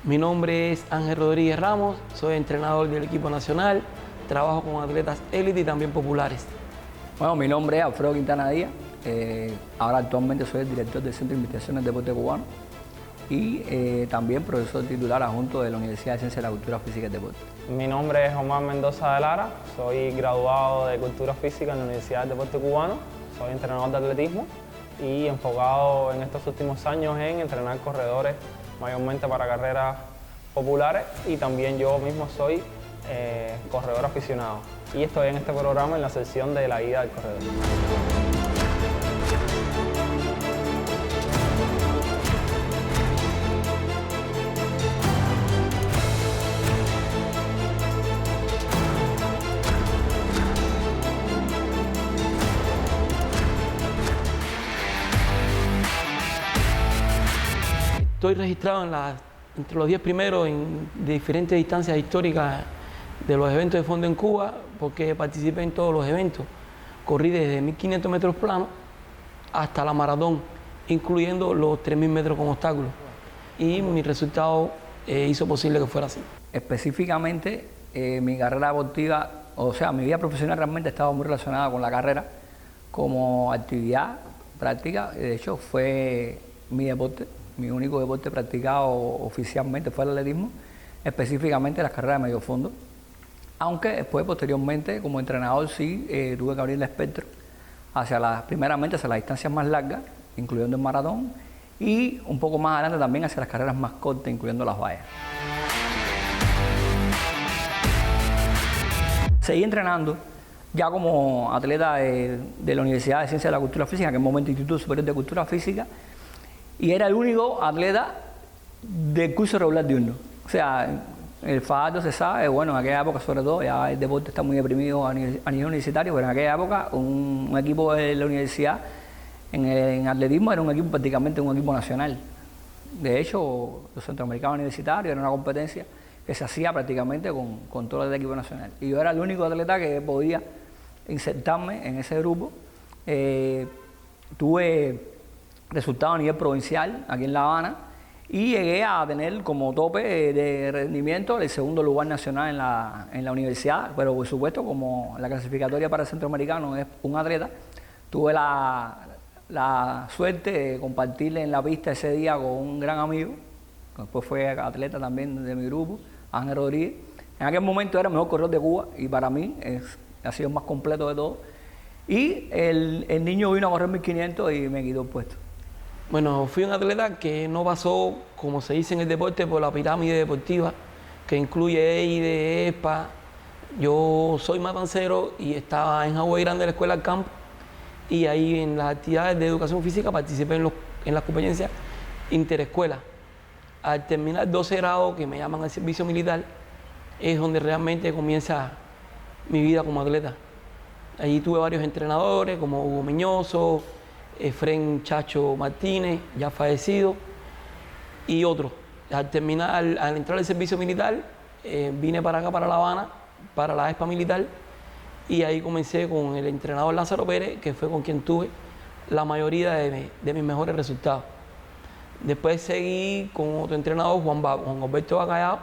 Mi nombre es Ángel Rodríguez Ramos, soy entrenador del equipo nacional, trabajo con atletas élite y también populares. Bueno, mi nombre es Alfredo Quintana Díaz, ahora actualmente soy el director del Centro de Investigación del Deporte Cubano y también profesor titular adjunto de la Universidad de Ciencias de la Cultura Física y el Deporte. Mi nombre es Omar Mendoza de Lara, soy graduado de Cultura Física en la Universidad del Deporte Cubano, soy entrenador de atletismo y enfocado en estos últimos años en entrenar corredores mayormente para carreras populares y también yo mismo soy corredor aficionado y estoy en este programa en la sección de la guía del corredor. Estoy registrado entre los 10 primeros de diferentes distancias históricas de los eventos de fondo en Cuba, porque participé en todos los eventos. Corrí desde 1500 metros planos hasta la maratón, incluyendo los 3000 metros con obstáculos. Y mi resultado hizo posible que fuera así. Específicamente, mi carrera deportiva, o sea, mi vida profesional realmente estaba muy relacionada con la carrera como actividad práctica. De hecho, fue mi deporte. Mi único deporte practicado oficialmente fue el atletismo, específicamente las carreras de medio fondo. Aunque después, posteriormente, como entrenador sí tuve que abrir el espectro primeramente hacia las distancias más largas, incluyendo el maratón, y un poco más adelante también hacia las carreras más cortas, incluyendo las vallas. Seguí entrenando ya como atleta de la Universidad de Ciencias de la Cultura Física, en aquel momento Instituto Superior de Cultura Física, y era el único atleta del curso regular diurno. O sea, el Fajardo se sabe, bueno, en aquella época sobre todo, ya el deporte está muy deprimido a nivel universitario, pero en aquella época un equipo de la universidad en atletismo era un equipo prácticamente un equipo nacional. De hecho, los centroamericanos universitarios era una competencia que se hacía prácticamente con todo el equipo nacional. Y yo era el único atleta que podía insertarme en ese grupo. Tuve resultado a nivel provincial aquí en La Habana y llegué a tener como tope de rendimiento el segundo lugar nacional en la universidad, pero por supuesto como la clasificatoria para el centroamericano es un atleta, tuve la suerte de compartir en la pista ese día con un gran amigo, que después fue atleta también de mi grupo, Ángel Rodríguez. En aquel momento era el mejor corredor de Cuba y para mí ha sido el más completo de todos. Y el niño vino a correr 1500 y me quitó el puesto. Bueno, fui un atleta que no pasó, como se dice en el deporte, por la pirámide deportiva, que incluye EIDE, ESPA. Yo soy matancero y estaba en Hawái Grande, la escuela del campo, y ahí en las actividades de educación física participé en las competencias interescuelas. Al terminar 12 grados, que me llaman al servicio militar, es donde realmente comienza mi vida como atleta. Allí tuve varios entrenadores, como Hugo Miñoso, Efren Chacho Martínez, ya fallecido, y otros. Al entrar al servicio militar, vine para acá, para La Habana, para la ESPA militar, y ahí comencé con el entrenador Lázaro Pérez, que fue con quien tuve la mayoría de mis mejores resultados. Después seguí con otro entrenador, Juan Alberto Bacallao,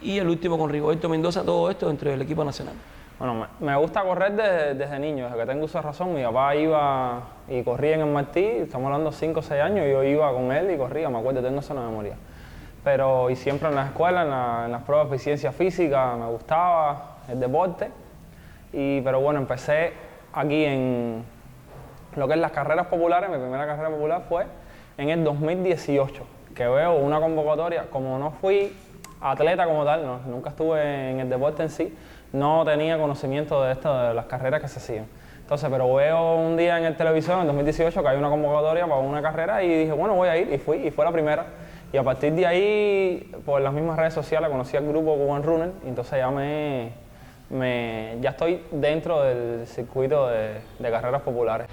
y el último con Rigoberto Mendoza, todo esto dentro del equipo nacional. Bueno, me gusta correr desde niño, desde que tengo uso de razón. Mi papá iba y corría en el Martí, estamos hablando de 5 o 6 años, y yo iba con él y corría, me acuerdo, tengo esa memoria. Pero y siempre en la escuela, en las pruebas de ciencia física, me gustaba el deporte. Pero bueno, empecé aquí en lo que es las carreras populares. Mi primera carrera popular fue en el 2018, que veo una convocatoria. Como no fui atleta como tal, nunca estuve en el deporte en sí, no tenía conocimiento de esto, de las carreras que se hacían. Entonces, pero veo un día en el televisor, en 2018, que hay una convocatoria para una carrera y dije, bueno, voy a ir, y fui, y fue la primera. Y a partir de ahí, por las mismas redes sociales, conocí al grupo Cuban Runner, y entonces ya estoy dentro del circuito de carreras populares.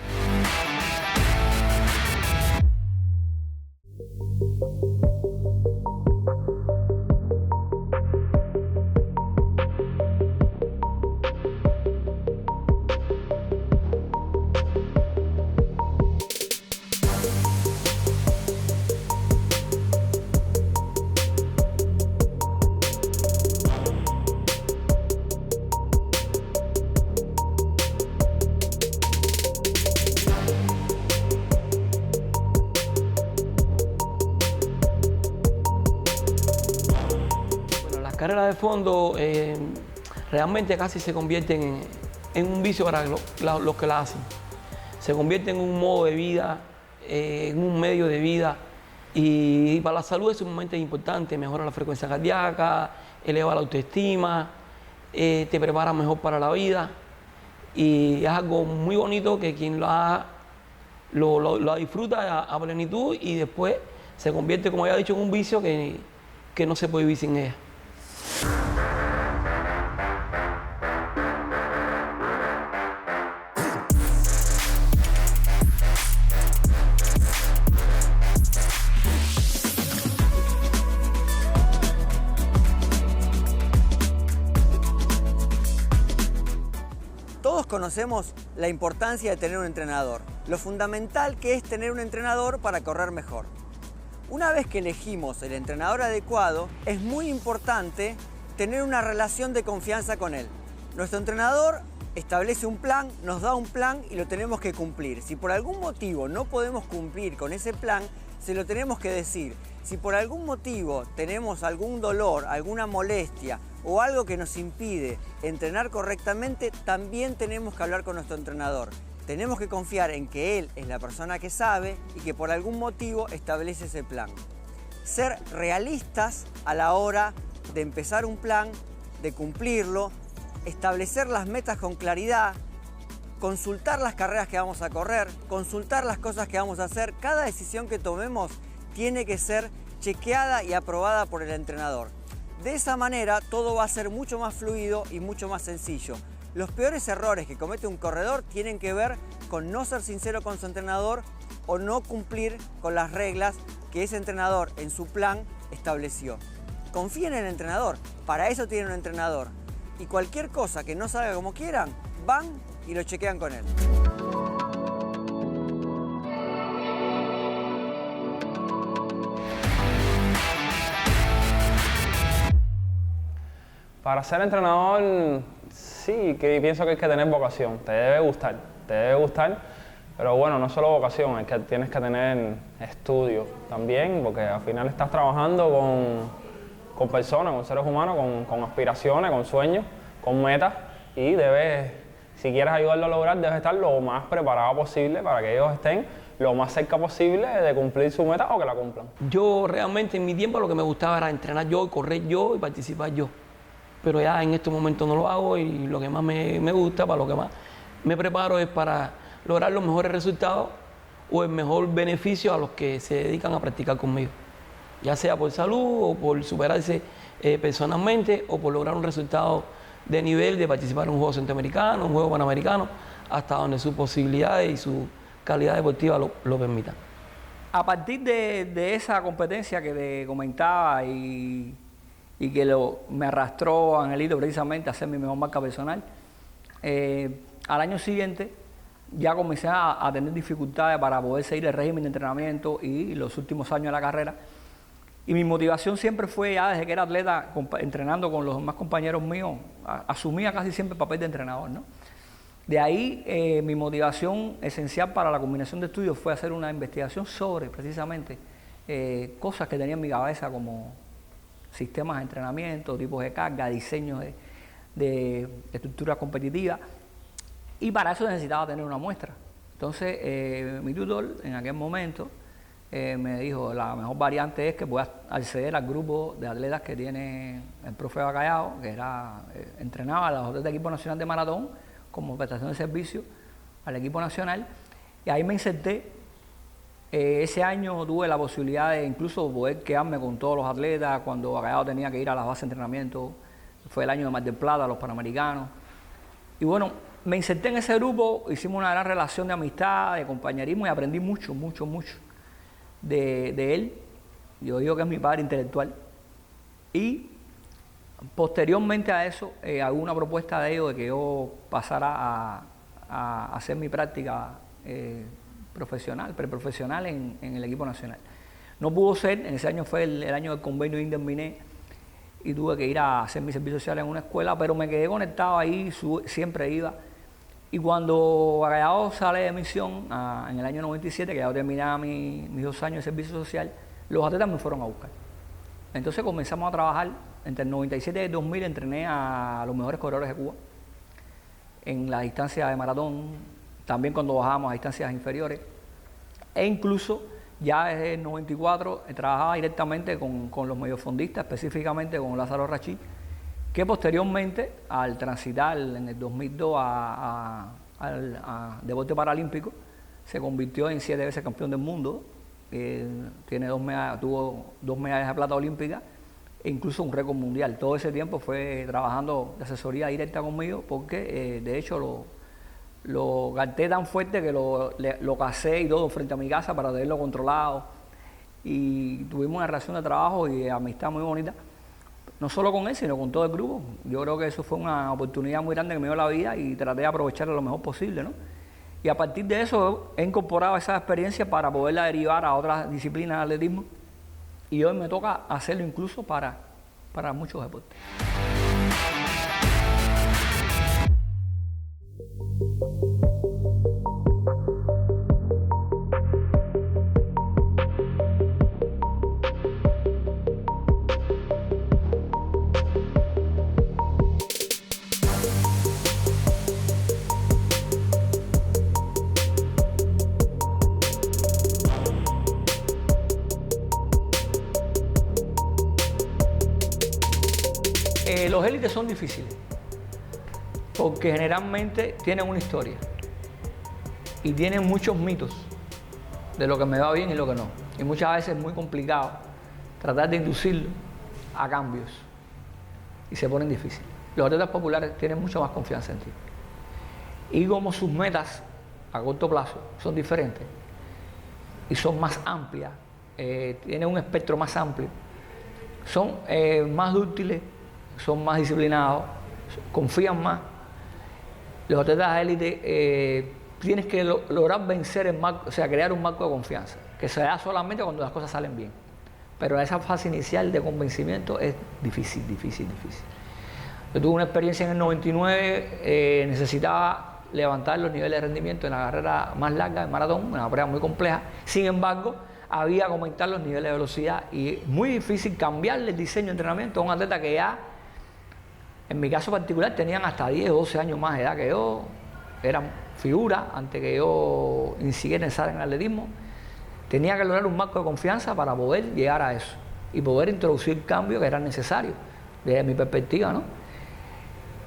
Las carreras de fondo realmente casi se convierten en un vicio para los que la hacen. Se convierte en un modo de vida, en un medio de vida, y para la salud es sumamente importante. Mejora la frecuencia cardíaca, eleva la autoestima, te prepara mejor para la vida, y es algo muy bonito que quien lo haga lo disfruta a plenitud, y después se convierte, como ya he dicho, en un vicio que no se puede vivir sin ella. Todos conocemos la importancia de tener un entrenador, lo fundamental que es tener un entrenador para correr mejor. Una vez que elegimos el entrenador adecuado, es muy importante tener una relación de confianza con él. Nuestro entrenador establece un plan, nos da un plan y lo tenemos que cumplir. Si por algún motivo no podemos cumplir con ese plan, se lo tenemos que decir. Si por algún motivo tenemos algún dolor, alguna molestia o algo que nos impide entrenar correctamente, también tenemos que hablar con nuestro entrenador. Tenemos que confiar en que él es la persona que sabe y que por algún motivo establece ese plan. Ser realistas a la hora de empezar un plan, de cumplirlo, establecer las metas con claridad, consultar las carreras que vamos a correr, consultar las cosas que vamos a hacer. Cada decisión que tomemos tiene que ser chequeada y aprobada por el entrenador. De esa manera todo va a ser mucho más fluido y mucho más sencillo. Los peores errores que comete un corredor tienen que ver con no ser sincero con su entrenador o no cumplir con las reglas que ese entrenador en su plan estableció. Confíen en el entrenador, para eso tienen un entrenador. Y cualquier cosa que no salga como quieran, van y lo chequean con él. Para ser entrenador, sí, que pienso que hay que tener vocación, te debe gustar, pero bueno, no solo vocación, es que tienes que tener estudio también, porque al final estás trabajando con personas, con seres humanos, con aspiraciones, con sueños, con metas, y debes, si quieres ayudarlo a lograr, debes estar lo más preparado posible para que ellos estén lo más cerca posible de cumplir su meta o que la cumplan. Yo realmente en mi tiempo lo que me gustaba era entrenar yo, correr yo y participar yo. Pero ya en estos momentos no lo hago, y lo que más me gusta, para lo que más me preparo, es para lograr los mejores resultados o el mejor beneficio a los que se dedican a practicar conmigo. Ya sea por salud o por superarse personalmente o por lograr un resultado de nivel de participar en un juego centroamericano, un juego panamericano, hasta donde sus posibilidades y su calidad deportiva lo permitan. A partir de esa competencia que te comentaba y que me arrastró, Angelito, precisamente a hacer mi mejor marca personal, al año siguiente ya comencé a tener dificultades para poder seguir el régimen de entrenamiento y los últimos años de la carrera. Y mi motivación siempre fue, ya desde que era atleta, entrenando con los demás compañeros míos, asumía casi siempre el papel de entrenador, ¿no? De ahí mi motivación esencial para la combinación de estudios fue hacer una investigación sobre precisamente cosas que tenía en mi cabeza, como sistemas de entrenamiento, tipos de carga, diseños de estructuras competitivas, y para eso necesitaba tener una muestra. Entonces mi tutor en aquel momento me dijo, la mejor variante es que puedas acceder al grupo de atletas que tiene el profe Bacallao, que entrenaba a los atletas del equipo nacional de maratón como prestación de servicio al equipo nacional, y ahí me inserté. Ese año tuve la posibilidad de incluso poder quedarme con todos los atletas cuando Bacallao tenía que ir a las bases de entrenamiento. Fue el año de Mar del Plata, los Panamericanos. Y bueno, me inserté en ese grupo, hicimos una gran relación de amistad, de compañerismo, y aprendí mucho de él. Yo digo que es mi padre intelectual. Y posteriormente a eso, hago una propuesta de ellos de que yo pasara a hacer mi práctica preprofesional en el equipo nacional. No pudo ser, en ese año fue el año del convenio Inderminé, y tuve que ir a hacer mi servicio social en una escuela, pero me quedé conectado ahí, siempre iba. Y cuando Bacallao sale de misión en el año 97, que ya terminaba mis 2 años de servicio social, los atletas me fueron a buscar. Entonces comenzamos a trabajar entre el 97 y el 2000 entrené a los mejores corredores de Cuba en la distancia de maratón, también cuando bajábamos a distancias inferiores, e incluso ya desde el 94 trabajaba directamente con los mediofondistas, específicamente con Lázaro Rachid, que posteriormente, al transitar en el 2002 a deporte paralímpico, se convirtió en 7 veces campeón del mundo, tiene tuvo 2 medallas de plata olímpicas e incluso un récord mundial. Todo ese tiempo fue trabajando de asesoría directa conmigo porque de hecho lo garté tan fuerte que lo casé y todo frente a mi casa para tenerlo controlado, y tuvimos una relación de trabajo y de amistad muy bonita, no solo con él sino con todo el grupo. Yo creo que eso fue una oportunidad muy grande que me dio la vida y traté de aprovecharla lo mejor posible, ¿no? Y a partir de eso he incorporado esa experiencia para poderla derivar a otras disciplinas de atletismo, y hoy me toca hacerlo incluso para muchos deportes. Los élites son difíciles porque generalmente tienen una historia y tienen muchos mitos de lo que me va bien y lo que no, y muchas veces es muy complicado tratar de inducirlo a cambios y se ponen difíciles. Los atletas populares tienen mucha más confianza en ti, y como sus metas a corto plazo son diferentes y son más amplias, tienen un espectro más amplio, son más dúctiles, son más disciplinados, confían más. Los atletas de élite tienes que lograr vencer el marco, o sea, crear un marco de confianza, que se da solamente cuando las cosas salen bien. Pero esa fase inicial de convencimiento es difícil. Yo tuve una experiencia en el 99, necesitaba levantar los niveles de rendimiento en la carrera más larga, el maratón, una prueba muy compleja. Sin embargo, había que aumentar los niveles de velocidad y es muy difícil cambiarle el diseño de entrenamiento a un atleta que ya, en mi caso particular, tenían hasta 10 o 12 años más de edad que yo, eran figuras antes que yo ni siquiera pensara en el atletismo. Tenía que lograr un marco de confianza para poder llegar a eso y poder introducir cambios que eran necesarios desde mi perspectiva, ¿no?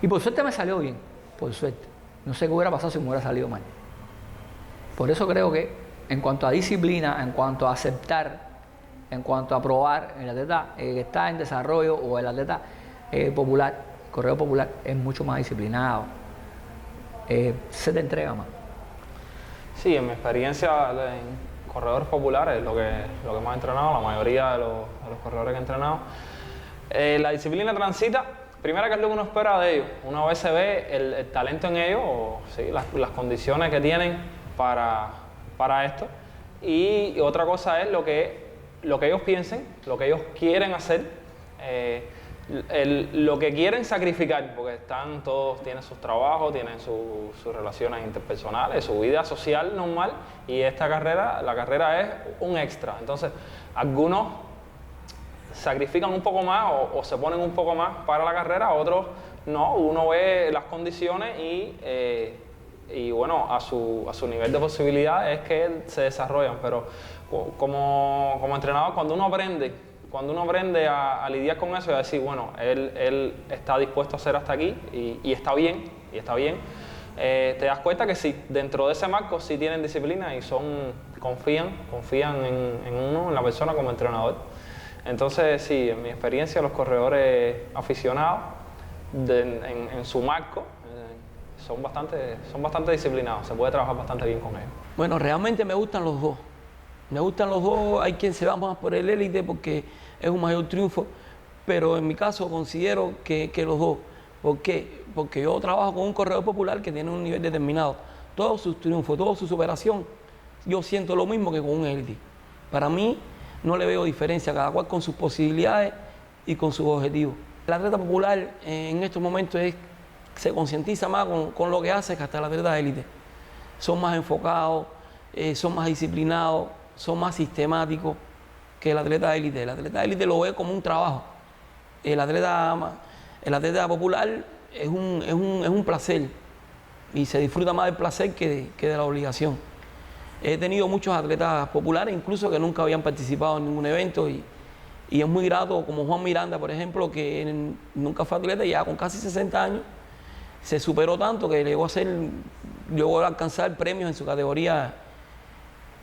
Y por suerte me salió bien, por suerte. No sé qué hubiera pasado si me hubiera salido mal. Por eso creo que en cuanto a disciplina, en cuanto a aceptar, en cuanto a probar, el atleta que está en desarrollo o el atleta popular, corredor popular, es mucho más disciplinado, se te entrega más. Sí, en mi experiencia en corredores populares, lo que más he entrenado, la mayoría de los corredores que he entrenado, la disciplina transita, primero que es lo que uno espera de ellos. Una vez se ve el talento en ellos, o, sí, las condiciones que tienen para esto, y otra cosa es lo que ellos piensen, lo que ellos quieren hacer, lo que quieren sacrificar, porque todos tienen sus trabajos, tienen sus relaciones interpersonales, su vida social normal, y la carrera es un extra. Entonces, algunos sacrifican un poco más o se ponen un poco más para la carrera, otros no. Uno ve las condiciones y bueno, a su nivel de posibilidades es que se desarrollan, pero como entrenador, cuando uno aprende a lidiar con eso y a decir, bueno, él está dispuesto a hacer hasta aquí y está bien, te das cuenta que sí, dentro de ese marco sí tienen disciplina y confían en uno, en la persona como entrenador. Entonces sí, en mi experiencia los corredores aficionados en su marco son bastante disciplinados, se puede trabajar bastante bien con ellos. Bueno, realmente me gustan los dos. Hay quien se va más por el élite porque es un mayor triunfo, pero en mi caso considero que los dos. ¿Por qué? Porque yo trabajo con un corredor popular que tiene un nivel determinado. Todos sus triunfos, toda su superación, yo siento lo mismo que con un élite. Para mí no le veo diferencia, cada cual con sus posibilidades y con sus objetivos. El atleta popular en estos momentos se concientiza más con lo que hace que hasta el atleta de élite. Son más enfocados, son más disciplinados, son más sistemáticos que el atleta de élite. El atleta de élite lo ve como un trabajo. el atleta popular es un placer y se disfruta más del placer que de la obligación. He tenido muchos atletas populares, incluso que nunca habían participado en ningún evento y es muy grato, como Juan Miranda, por ejemplo, que nunca fue atleta y ya con casi 60 años se superó tanto que llegó a alcanzar premios en su categoría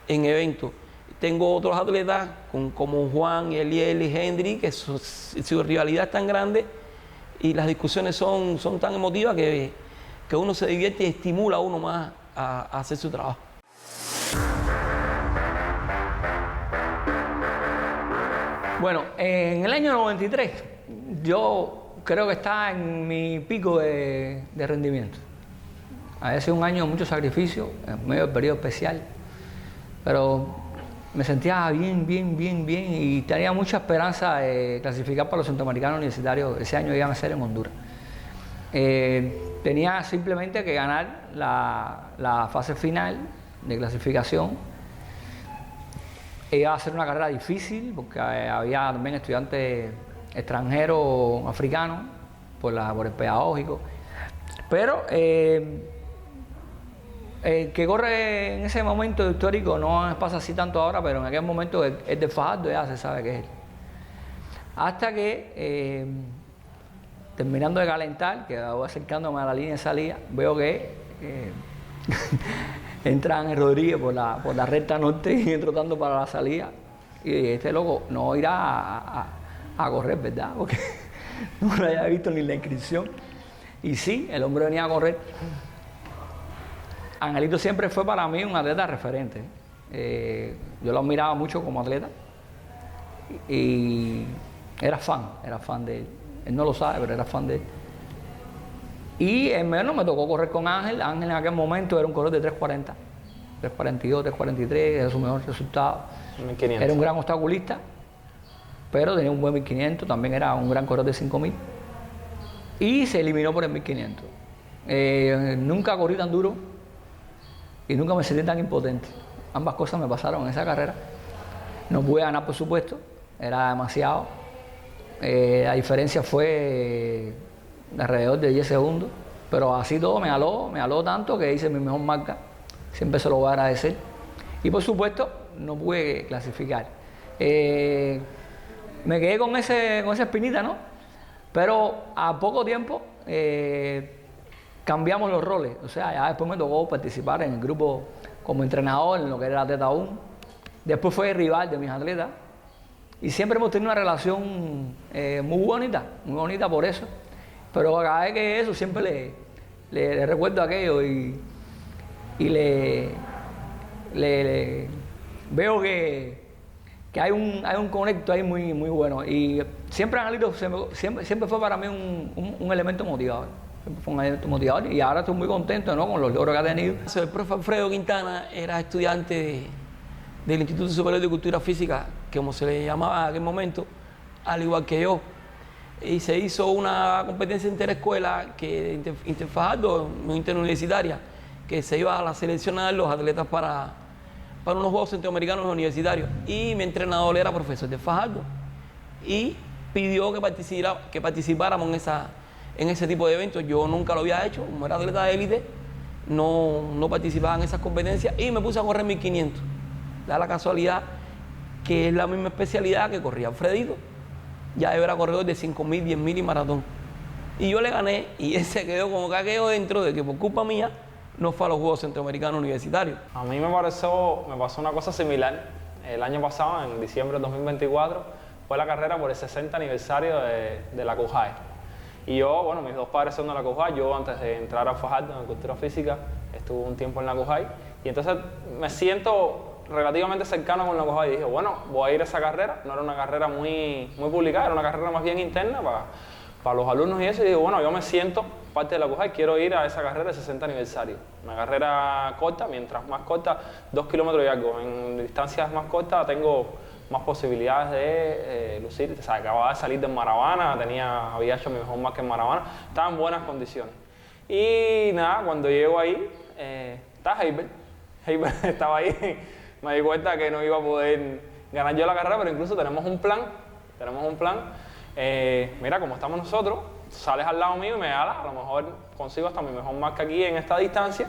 en eventos. Tengo otros atletas como Juan, Eliel y Hendry, que su rivalidad es tan grande y las discusiones son tan emotivas que uno se divierte y estimula a uno más a hacer su trabajo. Bueno, en el año 93 yo creo que está en mi pico de rendimiento. Ha sido un año de mucho sacrificio, en medio del periodo especial, pero me sentía bien y tenía mucha esperanza de clasificar para los centroamericanos universitarios. Ese año iban a ser en Honduras. Tenía simplemente que ganar la fase final de clasificación. Iba a ser una carrera difícil porque había también estudiantes extranjeros africanos por el pedagógico. Pero que corre en ese momento histórico no pasa así tanto ahora, pero en aquel momento el de Fajardo ya se sabe que es él. Hasta que terminando de calentar, que voy acercándome a la línea de salida, veo que entra Ángel Rodríguez por la recta norte y trotando para la salida. Y este loco no irá a correr, ¿verdad? Porque no lo había visto ni en la inscripción. Y sí, el hombre venía a correr. Angelito siempre fue para mí un atleta referente. Yo lo admiraba mucho como atleta y era fan de él. Él no lo sabe, pero era fan de él. Y en menos me tocó correr con Ángel. Ángel en aquel momento era un corredor de 3:40, 3:42, 3:43, era su mejor resultado. 1500. Era un gran obstaculista, pero tenía un buen 1500, también era un gran corredor de 5000. Y se eliminó por el 1500. Nunca corrí tan duro y nunca me sentí tan impotente. Ambas cosas me pasaron en esa carrera. No pude ganar, por supuesto, era demasiado. La diferencia fue de alrededor de 10 segundos, pero así todo me aló tanto que hice mi mejor marca. Siempre se lo voy a agradecer. Y por supuesto, no pude clasificar. Me quedé con esa espinita, ¿no? Pero a poco tiempo cambiamos los roles. O sea, ya después me tocó participar en el grupo como entrenador, en lo que era el Atleta 1. Después fue rival de mis atletas. Y siempre hemos tenido una relación muy bonita por eso. Pero cada vez que eso, siempre le recuerdo aquello y veo que hay un conecto ahí muy bueno. Y siempre Angelito siempre fue para mí un elemento motivador. Siempre fue un elemento motivador y ahora estoy muy contento, ¿no?, con los logros que ha tenido. El profe Alfredo Quintana era estudiante del Instituto Superior de Cultura Física, como se le llamaba en aquel momento, al igual que yo. Y se hizo una competencia interescuela, Interfajardo, interuniversitaria, que se iba a seleccionar los atletas para unos Juegos Centroamericanos Universitarios. Y mi entrenador era profesor de Fajardo y pidió que participáramos en ese tipo de eventos. Yo nunca lo había hecho, como era atleta de élite, no participaba en esas competencias y me puse a correr 1500. Da la casualidad que es la misma especialidad que corría Alfredito. Ya yo era corredor de 5000, 10000 y maratón. Y yo le gané y él se quedó como que quedó dentro de que por culpa mía no fue a los Juegos Centroamericanos Universitarios. A mí me pasó una cosa similar. El año pasado, en diciembre de 2024, fue la carrera por el 60 aniversario de la CUJAE. Y yo, bueno, mis dos padres son de la CUJAE. Yo, antes de entrar a Fajardo en Cultura Física, estuve un tiempo en la CUJAE. Y entonces me siento relativamente cercano con la CUJAE y dije, bueno, voy a ir a esa carrera. No era una carrera muy publicada, era una carrera más bien interna para los alumnos y eso. Y digo, bueno, yo me siento parte de la CUJAE, quiero ir a esa carrera de 60 aniversario. Una carrera corta, mientras más corta, 2 kilómetros y algo. En distancias más cortas tengo más posibilidades de lucir. O sea, acababa de salir de Maravana, había hecho mi mejor marca en Maravana, estaba en buenas condiciones. Y nada, cuando llego ahí, está Heiber estaba ahí. Me di cuenta que no iba a poder ganar yo la carrera, pero incluso tenemos un plan mira, como estamos nosotros, sales al lado mío y me ala, a lo mejor consigo hasta mi mejor marca aquí en esta distancia.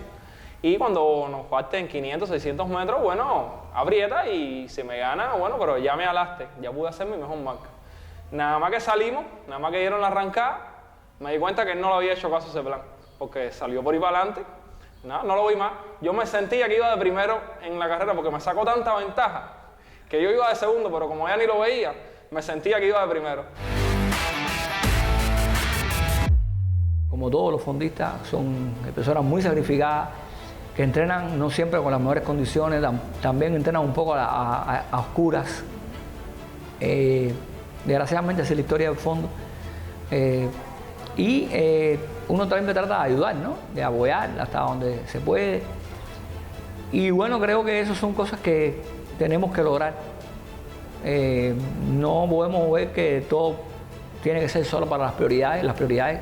Y cuando nos falten 500, 600 metros, bueno, aprieta y si me gana, bueno, pero ya me alaste, ya pude hacer mi mejor marca. Nada más que salimos, nada más que dieron la arrancada, me di cuenta que él no le había hecho caso a ese plan, porque salió por ahí para adelante, nada, no lo vi más. Yo me sentía que iba de primero en la carrera porque me sacó tanta ventaja que yo iba de segundo, pero como ya ni lo veía, me sentía que iba de primero. Como todos los fondistas, son personas muy sacrificadas, que entrenan no siempre con las mejores condiciones, también entrenan un poco a oscuras. Desgraciadamente esa es la historia del fondo. Uno también me trata de ayudar, ¿no? De apoyar hasta donde se puede. Y bueno, creo que esas son cosas que tenemos que lograr. No podemos ver que todo tiene que ser solo para las prioridades. Las prioridades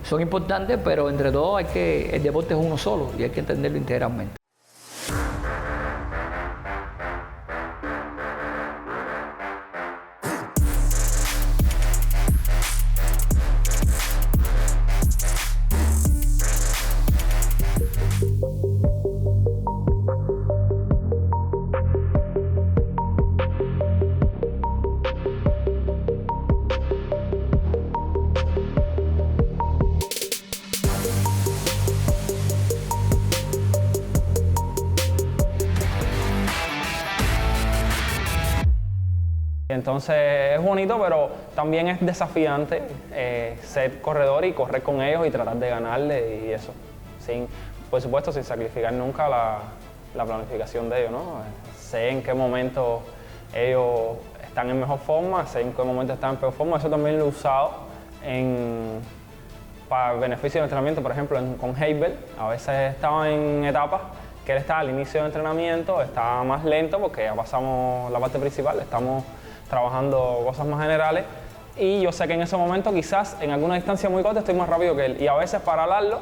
son importantes, pero entre todo el deporte es uno solo y hay que entenderlo integralmente. Entonces es bonito, pero también es desafiante ser corredor y correr con ellos y tratar de ganarle y eso. Por supuesto, sin sacrificar nunca la planificación de ellos, ¿no? Sé en qué momento ellos están en mejor forma, sé en qué momento están en peor forma. Eso también lo he usado para beneficio del entrenamiento. Por ejemplo, con Heibel, a veces estaba en etapas que él estaba al inicio del entrenamiento, estaba más lento porque ya pasamos la parte principal, estamos trabajando cosas más generales y yo sé que en ese momento quizás en alguna distancia muy corta estoy más rápido que él y a veces para alarlo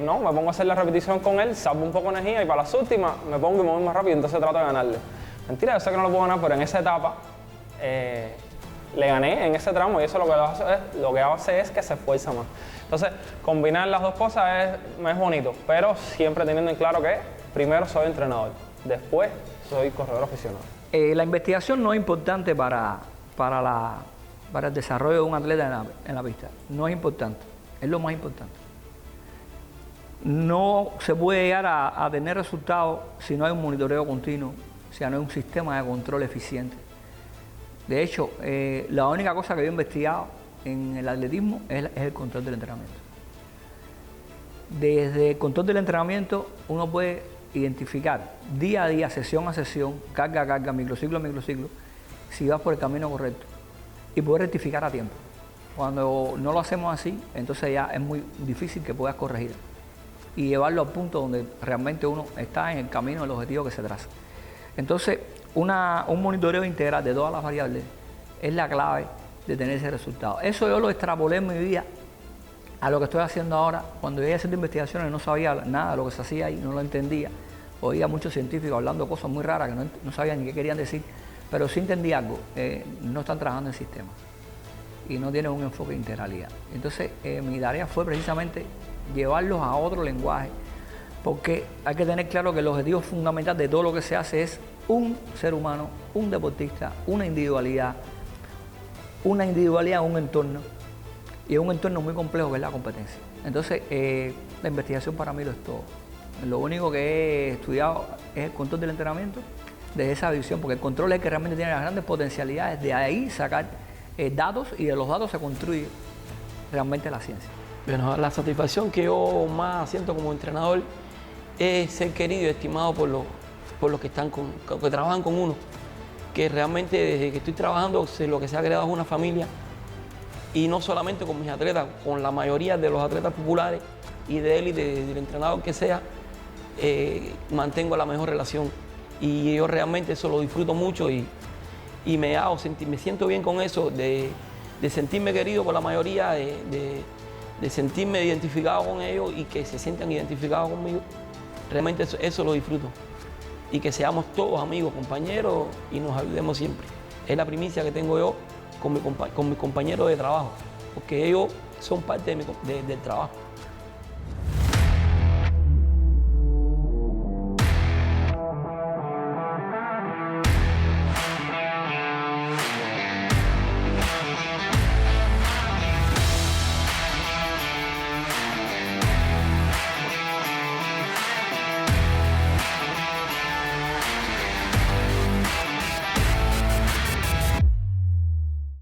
no, me pongo a hacer la repetición con él, salvo un poco de energía y para las últimas me pongo y me voy más rápido, entonces trato de ganarle. Mentira, yo sé que no lo puedo ganar, pero en esa etapa le gané en ese tramo y eso lo que hace es que se esfuerza más. Entonces combinar las dos cosas es bonito, pero siempre teniendo en claro que primero soy entrenador, después soy corredor aficionado. La investigación no es importante para el desarrollo de un atleta en la pista. No es importante, es lo más importante. No se puede llegar a tener resultados si no hay un monitoreo continuo, si no hay un sistema de control eficiente. De hecho, la única cosa que yo he investigado en el atletismo es el control del entrenamiento. Desde el control del entrenamiento uno puede identificar día a día, sesión a sesión, carga a carga, microciclo a microciclo, si vas por el camino correcto y poder rectificar a tiempo. Cuando no lo hacemos así, entonces ya es muy difícil que puedas corregir y llevarlo al punto donde realmente uno está en el camino del objetivo que se traza. Entonces, un monitoreo integral de todas las variables es la clave de tener ese resultado. Eso yo lo extrapolé en mi vida a lo que estoy haciendo ahora. Cuando iba haciendo investigaciones no sabía nada de lo que se hacía ahí, no lo entendía. Oía a muchos científicos hablando cosas muy raras que no sabían ni qué querían decir, pero sí entendí algo, no están trabajando en sistemas y no tienen un enfoque de integralidad. Entonces mi tarea fue precisamente llevarlos a otro lenguaje, porque hay que tener claro que el objetivo fundamental de todo lo que se hace es un ser humano, un deportista, una individualidad en un entorno, y es un entorno muy complejo que es la competencia. Entonces, la investigación para mí lo es todo. Lo único que he estudiado es el control del entrenamiento, de esa visión, porque el control es el que realmente tiene las grandes potencialidades, de ahí sacar datos y de los datos se construye realmente la ciencia. Bueno, la satisfacción que yo más siento como entrenador es ser querido y estimado por los que trabajan con uno, que realmente desde que estoy trabajando lo que se ha creado es una familia. Y no solamente con mis atletas, con la mayoría de los atletas populares y de élite, del entrenador que sea, mantengo la mejor relación. Y yo realmente eso lo disfruto mucho y me siento bien con eso, de sentirme querido por la mayoría, de sentirme identificado con ellos y que se sientan identificados conmigo. Realmente eso lo disfruto. Y que seamos todos amigos, compañeros y nos ayudemos siempre. Es la primicia que tengo yo con mis compañeros de trabajo, porque ellos son parte del trabajo.